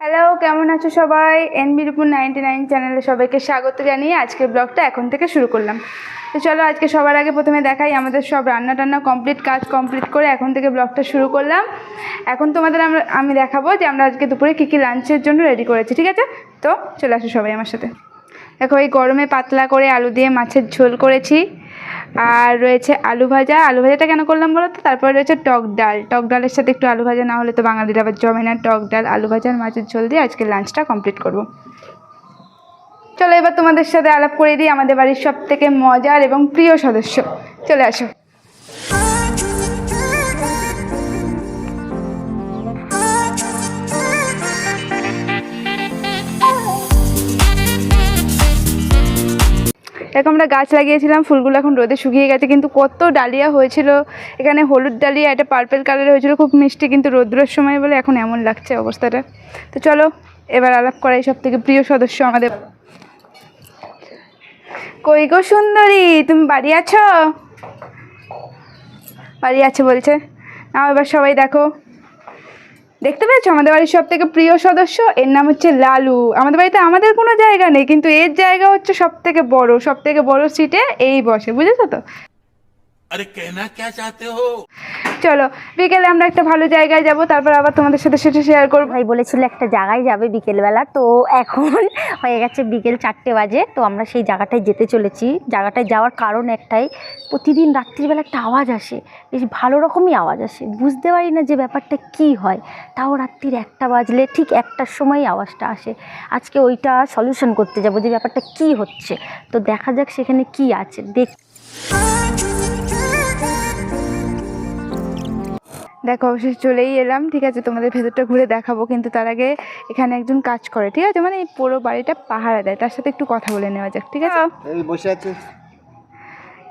Hello, কেমন আছো সবাই? এনবিরপুর 99 চ্যানেলে সবাইকে স্বাগত জানিয়ে আজকের ব্লগটা এখন থেকে শুরু করলাম। তো চলো, আজকে সবার আগে প্রথমে দেখাই আমাদের সব রান্না কমপ্লিট, কাজ কমপ্লিট করে এখন থেকে ব্লগটা শুরু করলাম। এখন তোমাদের আমি দেখাবো যে আমরা আজকে দুপুরে কী কী লাঞ্চের জন্য রেডি করেছি, ঠিক আছে? তো চলে আসো সবাই আমার সাথে। দেখো, এই গরমে পাতলা করে আলু দিয়ে মাছের ঝোল করেছি, আর রয়েছে আলু ভাজাটা কেন করলাম বলো তো? তারপরে রয়েছে টক ডালের সাথে একটু আলু ভাজা না হলে তো বাঙালির আবার জমে না। টক ডাল, আলু ভাজা আর মাছের ঝোল দিয়ে আজকে লাঞ্চটা কমপ্লিট করব। চলো এবার তোমাদের সাথে আলাপ করে দিই আমাদের বাড়ির সব থেকে মজার এবং প্রিয় সদস্য। চলে আসো। এখন আমরা গাছ লাগিয়েছিলাম, ফুলগুলো এখন রোদে শুকিয়ে গেছে, কিন্তু কত ডালিয়া হয়েছিল এখানে। হলুদ ডালিয়া, এটা পার্পেল কালারের হয়েছিল, খুব মিষ্টি, কিন্তু রোদ্রের সময় বলে এখন এমন লাগছে অবস্থাটা। তো চলো এবার আলাপ করাই সব থেকে প্রিয় সদস্য আমাদের। কই গো সুন্দরী, তুমি বাড়ি আছো? বাড়ি আছে বলছে না। এবার সবাই দেখো, দেখতে পেয়েছো আমাদের বাড়ির সব থেকে প্রিয় সদস্য, এর নাম হচ্ছে লালু। আমাদের বাড়িতে আমাদের কোনো জায়গা নেই, কিন্তু এর জায়গা হচ্ছে সব থেকে বড় সিটে এই বসে, বুঝেছো তো? আরে কেনা কে চাতে হো? চলো বিকেলে আমরা একটা ভালো জায়গায় যাব, তারপর আবার তোমাদের সাথে সেটা শেয়ার করবো। ভাই বলেছিল একটা জায়গায় যাবে বিকেলবেলা, তো এখন হয়ে গেছে বিকেল 4টে বাজে। তো আমরা সেই জায়গাটায় যেতে চলেছি। জায়গাটায় যাওয়ার কারণ একটাই, প্রতিদিন রাত্রিবেলা একটা আওয়াজ আসে, বেশ ভালো রকমই আওয়াজ আসে, বুঝতে পারি না যে ব্যাপারটা কি হয়। তাও রাত্রির 1টা বাজলে ঠিক 1টার সময় আওয়াজটা আসে। আজকে ওইটা সলিউশন করতে যাব যে ব্যাপারটা কি হচ্ছে। তো দেখা যাক সেখানে কি আছে। দেখো অবশ্যই চলেই এলাম, ঠিক আছে? তোমাদের ভেতরটা ঘুরে দেখাবো, কিন্তু তার আগে এখানে একজন কাজ করে, ঠিক আছে? মানে এই পুরো বাড়িটা পাহারা দেয়, তার সাথে একটু কথা বলে নেওয়া যাক, ঠিক আছে? এই বসে আছে।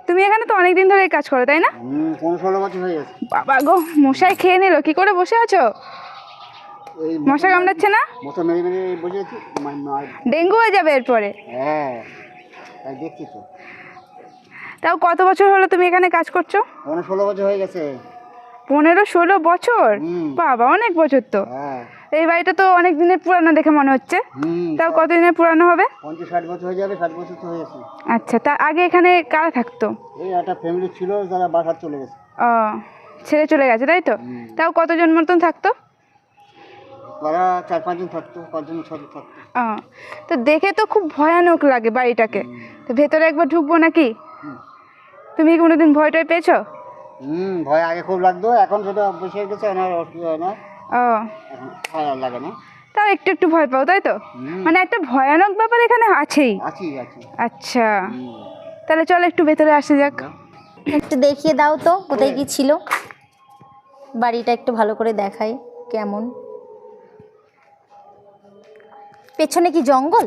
তুমি এখানে তো অনেক দিন ধরে কাজ করো, তাই না? 15-16 বছর হয়ে গেছে। বাবা গো, মশাই খেয়ে নিল, কি করে বসে আছো? এই মশা কামড়াচ্ছে না? মশা মেরে মেরে বসে আছি। ডেঙ্গু হয়ে যাবে এরপরে। হ্যাঁ, তাই দেখছি তো। তাও কত বছর হলো তুমি এখানে কাজ করছো? 15-16 বছর হয়ে গেছে। 15-16 বছর? বাবা, অনেক বছর তো। হ্যাঁ। এই বাড়িটা তো অনেক দিনের পুরানো দেখে মনে হচ্ছে। তাও কত দিনের পুরানো হবে? 50-60 বছর হয়ে যাবে। 60 বছর তো হয়ে গেছে। আচ্ছা, তার আগে এখানে কারা থাকতো? এই একটা ফ্যামিলি ছিল, যারা বাসা চলে গেছে। ও, ছেড়ে চলে গেছে, তাই তো? তাও কতজন মতন থাকতো? তারা 4-5 জন থাকতো, 5 জন 6 জন থাকতো। ও, তো দেখে তো খুব ভয়ানক লাগে বাড়িটাকে। তো ভেতরে একবার ঢুকবো নাকি? তুমি কোনোদিন ভয়টাই পেয়েছো? ভয় আগে খুব লাগতো, এখন সেটা বসে গেছে, আমার অসুবিধা হয় না। ও, এখন ভয় আর লাগে না। তাও একটু ভয় পাও, তাই তো? মানে একটা ভয়ানক ব্যাপার এখানে আছেই। আছি। আচ্ছা, তাহলে চলো একটু ভেতরে আসা যাক। একটু দেখিয়ে দাও তো কোথায় কি ছিল। বাড়িটা একটু ভালো করে দেখাই কেমন। পেছনে কি জঙ্গল?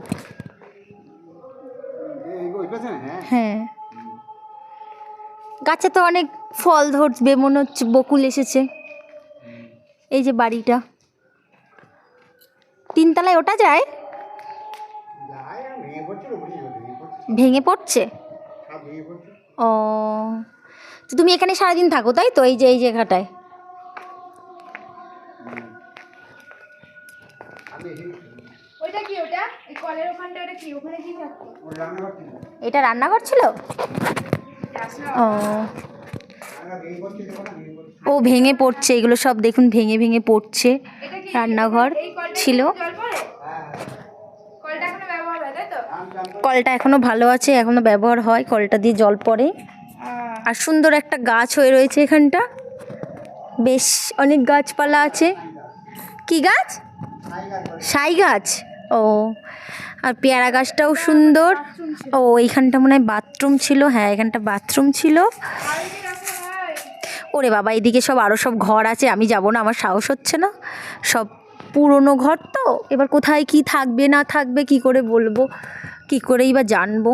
হ্যাঁ, গাছে তো অনেক ফল ধরবে, মনে হচ্ছে বকুল এসেছে। এই যে বাড়িটা, 3তলায় ওটা যায়, ভেঙে পড়ছে। ও, তো তুমি এখানে সারাদিন থাকো, তাই তো? এই যে জায়গাটায়। ওইটা কি? ওটা এই কলের ওখানটা, ওটা কি? ওখানে কি থাকতো? এটা রান্নাঘর ছিল। ও, ও ভেঙে পড়ছে, এগুলো সব দেখুন ভেঙে ভেঙে পড়ছে। রান্নাঘর ছিল। কলটা এখনো ব্যবহার হয়, তাই তো? কলটা এখনো ভালো আছে, এখনো ব্যবহার হয়, কলটা দিয়ে জল পড়ে। আর সুন্দর একটা গাছ হয়ে রয়েছে এখানটা, বেশ অনেক গাছপালা আছে। কি গাছ? সাই গাছ। ও, আর পেয়ারা গাছটাও সুন্দর। ও, এইখানটা মনে হয় বাথরুম ছিল। হ্যাঁ, এখানটা বাথরুম ছিল। ওরে বাবা, এদিকে সব আরও সব ঘর আছে, আমি যাব না, আমার সাহস হচ্ছে না। সব পুরনো ঘর তো, এবার কোথায় কি থাকবে না থাকবে কি করে বলবো, কি করেই বা জানবো,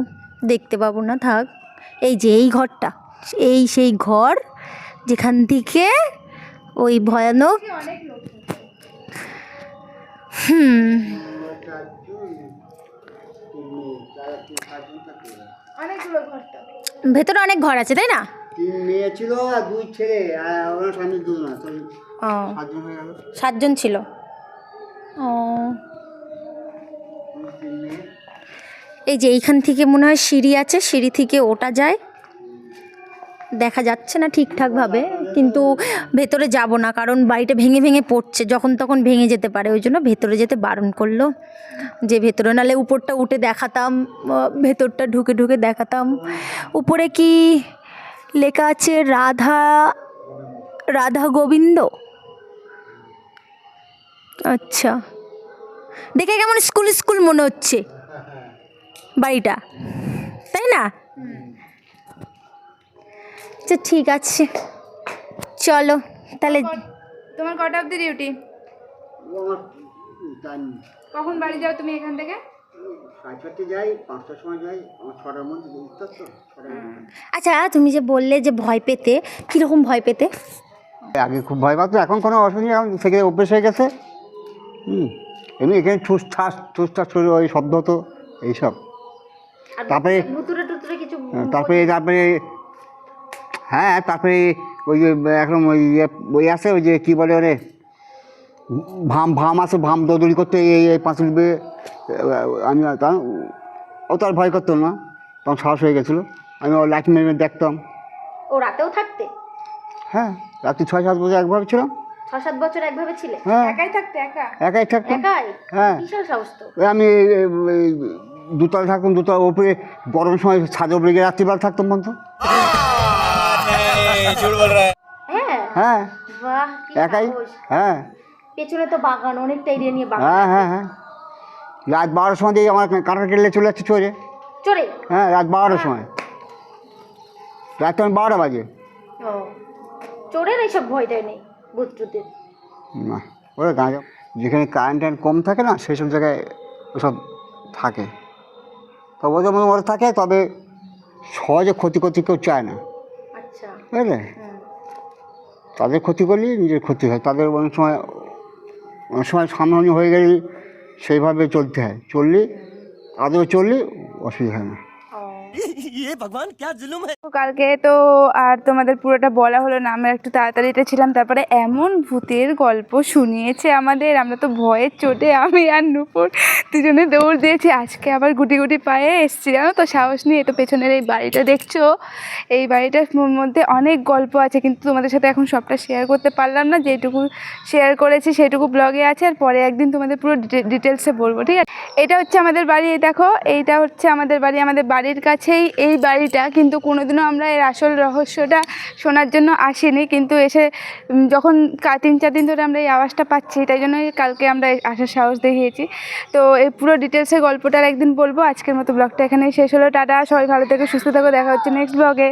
দেখতে পাবো না। থাক, এই যে এই ঘরটা, এই সেই ঘর যেখান থেকে ওই ভয়ানক ভেতরে অনেক ঘর আছে, তাই না? 3 মেয়ে ছিল আর 2 ছেলে, আর ওরা স্বামী 2 না, তো ও, 7 জন হয়ে গেল। 7 জন ছিল। ও, এই যে এইখান থেকে মনে হয় সিঁড়ি আছে, সিঁড়ি থেকে ওটা যায়, দেখা যাচ্ছে না ঠিকঠাকভাবে, কিন্তু ভেতরে যাব না কারণ বাড়িটা ভেঙে ভেঙে পড়ছে, যখন তখন ভেঙে যেতে পারে, ওই জন্য ভেতরে যেতে বারণ করলো। যে ভেতরে নালে উপরটা উঠে দেখাতাম, ভেতরটা ঢুকে ঢুকে দেখাতাম। উপরে কি লেখা আছে? রাধা রাধা গোবিন্দ। আচ্ছা, দেখে কেমন স্কুল স্কুল মনে হচ্ছে বাড়িটা, তাই না? আচ্ছা ঠিক আছে, চলো তাহলে। তোমার কটা অবধি ডিউটি? কখন বাড়ি যাও তুমি এখান থেকে? 4:30 যাই, 5টার সময় যাই, আমার 6টার মধ্যে উঠতে তো 6টার মধ্যে। আচ্ছা, তুমি যে বললে যে ভয় পেতে, কীরকম ভয় পেতে? আগে খুব ভয় পাতো, এখন কোনো অসুবিধা নেই, এখন থেকে অভ্যেস হয়ে গেছে। এমনি এখানে ঠুসঠাস করে ওই শব্দ হতো এইসব। তারপরে তারপরে তারপরে হ্যাঁ, তারপরে ওই যে এখন ওই আছে, ওই যে কী বলে ওরে, ভাম আছে, ভাম দৌড়ি করতে এই পাঁচুল বেয়ে আমি ও তো আর ভয় করতো না, তখন সাহস হয়ে গেছিলো। আমি ও লাইট মেরে দেখতাম। ও রাতেও থাকতে? হ্যাঁ, রাত্রি 6-7 বছর একভাবে ছিলাম। 6-7 বছর একভাবে ছিলে? হ্যাঁ, একাই থাকতে? একাই থাকতাম। একাই? হ্যাঁ, বিশাল সাহস তো। ওই আমি দুতলা থাকতাম, দুতলার ওপরে গরমের সময় ছাদের উপরে গিয়ে রাত্রিবেলা থাকতাম বন্ধু। হ্যাঁ হ্যাঁ, বাহ, কি একাই। সাহস। হ্যাঁ পেছনে তো বাগান, অনেকটা এরিয়া নিয়ে বাগান। হ্যাঁ হ্যাঁ হ্যাঁ, রাত 12টার সময় দিয়ে আমার কাঁটা কেটে চলে যাচ্ছে চোরে। চোরে? হ্যাঁ, রাত 12টার সময়, রাত তখন 12টা বাজে। ও, চোরের এইসব ভয়টাই নেই, ভূত টুতের? না, ওরা গাঁজা যেখানে কারেন্ট টারেন্ট কম থাকে না, সেই সব জায়গায় ওসব থাকে। তবে ওদের মধ্যে ওরা থাকে, তবে সহজে ক্ষতি করতে কেউ চায় না, আচ্ছা। বুঝলে? তাদের ক্ষতি করলেই নিজের ক্ষতি হয়। তাদের অনেক সময় সামনাসামনি হয়ে গেলে সেইভাবে চলতে হয়, তাদেরও চললে অসুবিধা হয় না। কালকে তো আর তোমাদের পুরোটা বলা হলো না, আমরা একটু তাড়াতাড়িতে ছিলাম। তারপরে এমন ভূতের গল্প শুনিয়েছে আমাদের, আমরা তো ভয়ের চোটে আমি আর নূপুর দুজনে দৌড় দিয়েছি। আজকে আবার গুটি গুটি পায়ে এসছি, জানো তো, সাহস নিয়ে। তো পেছনের এই বাড়িটা দেখছো, এই বাড়িটার মধ্যে অনেক গল্প আছে, কিন্তু তোমাদের সাথে এখন সবটা শেয়ার করতে পারলাম না। যেটুকু শেয়ার করেছি সেটুকু ব্লগে আছে, আর পরে একদিন তোমাদের পুরো ডিটেলসে বলবো, ঠিক আছে? এটা হচ্ছে আমাদের বাড়ি, এই দেখো, এইটা হচ্ছে আমাদের বাড়ি। আমাদের বাড়ির কাছেই এই বাড়িটা, কিন্তু কোনোদিনও আমরা এর আসল রহস্যটা শোনার জন্য আসিনি, কিন্তু এসে যখন 3-4 দিন ধরে আমরা এই আওয়াজটা পাচ্ছি, তাই জন্যই কালকে আমরা আসার সাহস দেখিয়েছি। তো এই পুরো ডিটেলসে গল্পটার একদিন বলবো। আজকের মতো ব্লগটা এখানেই শেষ হলো। টাটা, সবাই ভালো থেকো, সুস্থ থাকো, দেখা হচ্ছে নেক্সট ব্লগে।